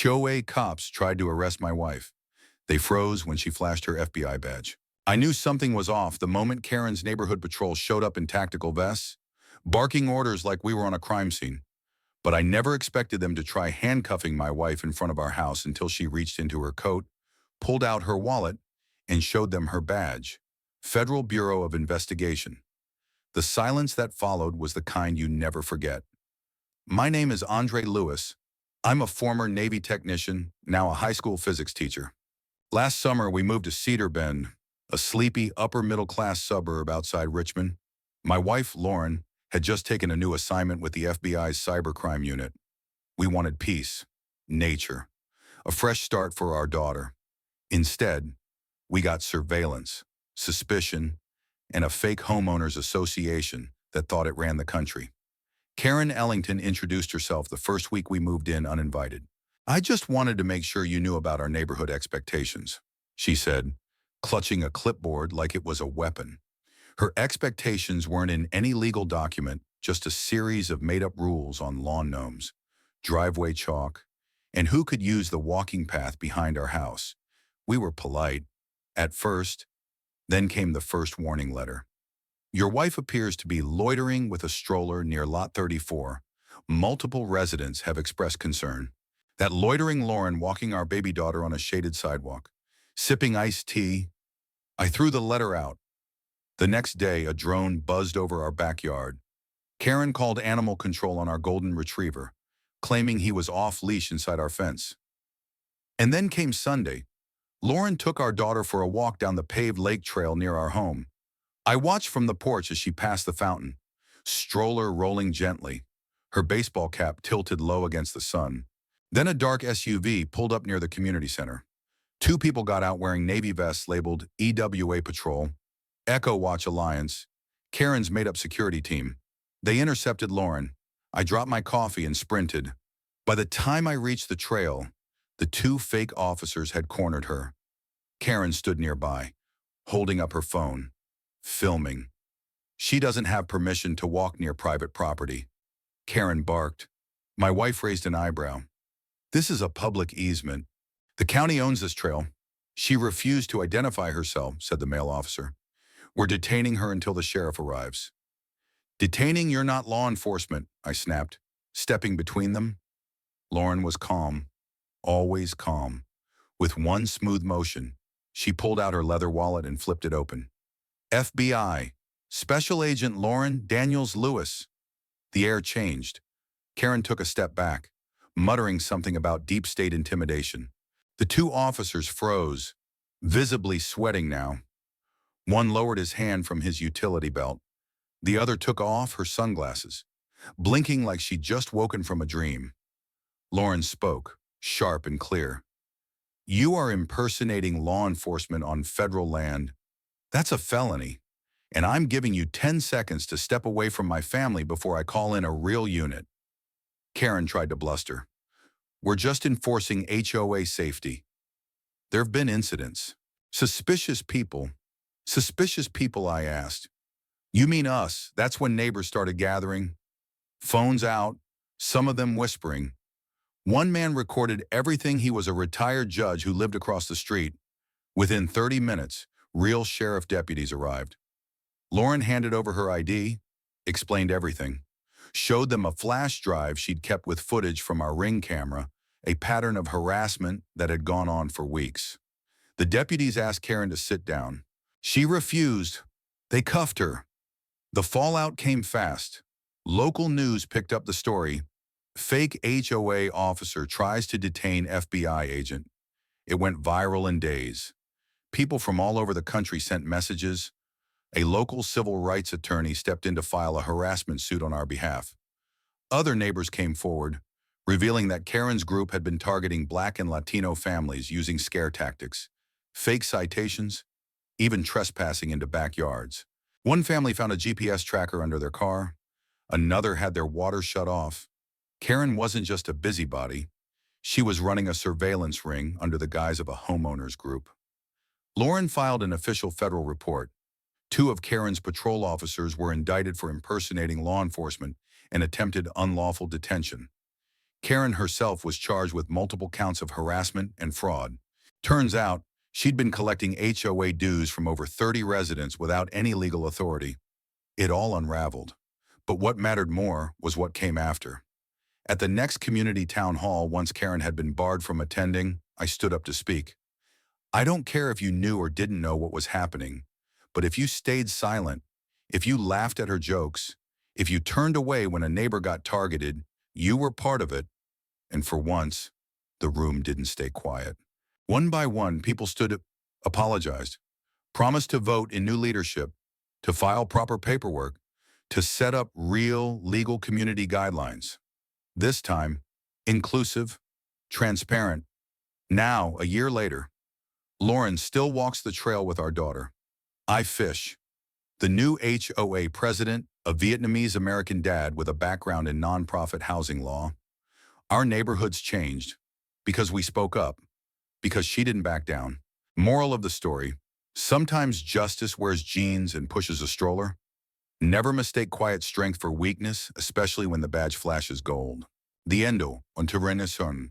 HOA cops tried to arrest my wife. They froze when she flashed her FBI badge. I knew something was off the moment Karen's neighborhood patrol showed up in tactical vests, barking orders like we were on a crime scene. But I never expected them to try handcuffing my wife in front of our house until she reached into her coat, pulled out her wallet, and showed them her badge. Federal Bureau of Investigation. The silence that followed was the kind you never forget. My name is Andre Lewis. I'm a former Navy technician, now a high school physics teacher. Last summer, we moved to Cedar Bend, a sleepy, upper-middle-class suburb outside Richmond. My wife, Lauren, had just taken a new assignment with the FBI's cybercrime unit. We wanted peace, nature, a fresh start for our daughter. Instead, we got surveillance, suspicion, and a fake homeowners association that thought it ran the country. Karen Ellington introduced herself the first week we moved in uninvited. "I just wanted to make sure you knew about our neighborhood expectations," she said, clutching a clipboard like it was a weapon. Her expectations weren't in any legal document, just a series of made-up rules on lawn gnomes, driveway chalk, and who could use the walking path behind our house. We were polite, at first, then came the first warning letter. "Your wife appears to be loitering with a stroller near Lot 34. Multiple residents have expressed concern. That loitering Lauren walking our baby daughter on a shaded sidewalk, sipping iced tea." I threw the letter out. The next day, a drone buzzed over our backyard. Karen called animal control on our golden retriever, claiming he was off-leash inside our fence. And then came Sunday. Lauren took our daughter for a walk down the paved lake trail near our home. I watched from the porch as she passed the fountain, stroller rolling gently, her baseball cap tilted low against the sun. Then a dark SUV pulled up near the community center. Two people got out wearing Navy vests labeled EWA Patrol, Echo Watch Alliance, Karen's made-up security team. They intercepted Lauren. I dropped my coffee and sprinted. By the time I reached the trail, the two fake officers had cornered her. Karen stood nearby, holding up her phone, filming. "She doesn't have permission to walk near private property," Karen barked. My wife raised an eyebrow. "This is a public easement. The county owns this trail." "She refused to identify herself," said the male officer. "We're detaining her until the sheriff arrives." "Detaining? You're not law enforcement," I snapped, stepping between them. Lauren was calm, always calm. With one smooth motion, she pulled out her leather wallet and flipped it open. "FBI, Special Agent Lauren Daniels Lewis." The air changed. Karen took a step back, muttering something about deep state intimidation. The two officers froze, visibly sweating now. One lowered his hand from his utility belt. The other took off her sunglasses, blinking like she'd just woken from a dream. Lauren spoke, sharp and clear. "You are impersonating law enforcement on federal land. That's a felony, and I'm giving you 10 seconds to step away from my family before I call in a real unit." Karen tried to bluster. "We're just enforcing HOA safety." "There have been incidents." Suspicious people, I asked. "You mean us?" That's when neighbors started gathering. Phones out, some of them whispering. One man recorded everything. He was a retired judge who lived across the street. Within 30 minutes, real sheriff deputies arrived. Lauren handed over her ID, explained everything, showed them a flash drive she'd kept with footage from our Ring camera, a pattern of harassment that had gone on for weeks. The deputies asked Karen to sit down. She refused. They cuffed her. The fallout came fast. Local news picked up the story. Fake HOA officer tries to detain FBI agent. It went viral in days. People from all over the country sent messages. A local civil rights attorney stepped in to file a harassment suit on our behalf. Other neighbors came forward, revealing that Karen's group had been targeting Black and Latino families using scare tactics, fake citations, even trespassing into backyards. One family found a GPS tracker under their car. Another had their water shut off. Karen wasn't just a busybody. She was running a surveillance ring under the guise of a homeowners group. Lauren filed an official federal report. 2 of Karen's patrol officers were indicted for impersonating law enforcement and attempted unlawful detention. Karen herself was charged with multiple counts of harassment and fraud. Turns out, she'd been collecting HOA dues from over 30 residents without any legal authority. It all unraveled. But what mattered more was what came after. At the next community town hall, once Karen had been barred from attending, I stood up to speak. I don't care if you knew or didn't know what was happening, but if you stayed silent, if you laughed at her jokes, if you turned away when a neighbor got targeted, you were part of it. And for once, the room didn't stay quiet. One by one, people stood up, apologized, promised to vote in new leadership, to file proper paperwork, to set up real legal community guidelines. This time, inclusive, transparent. Now, a year later, Lauren still walks the trail with our daughter. I fish. The new HOA president, a Vietnamese-American dad with a background in nonprofit housing law. Our neighborhoods changed because we spoke up, because she didn't back down. Moral of the story, sometimes justice wears jeans and pushes a stroller. Never mistake quiet strength for weakness, especially when the badge flashes gold. The endo, on Renaissance.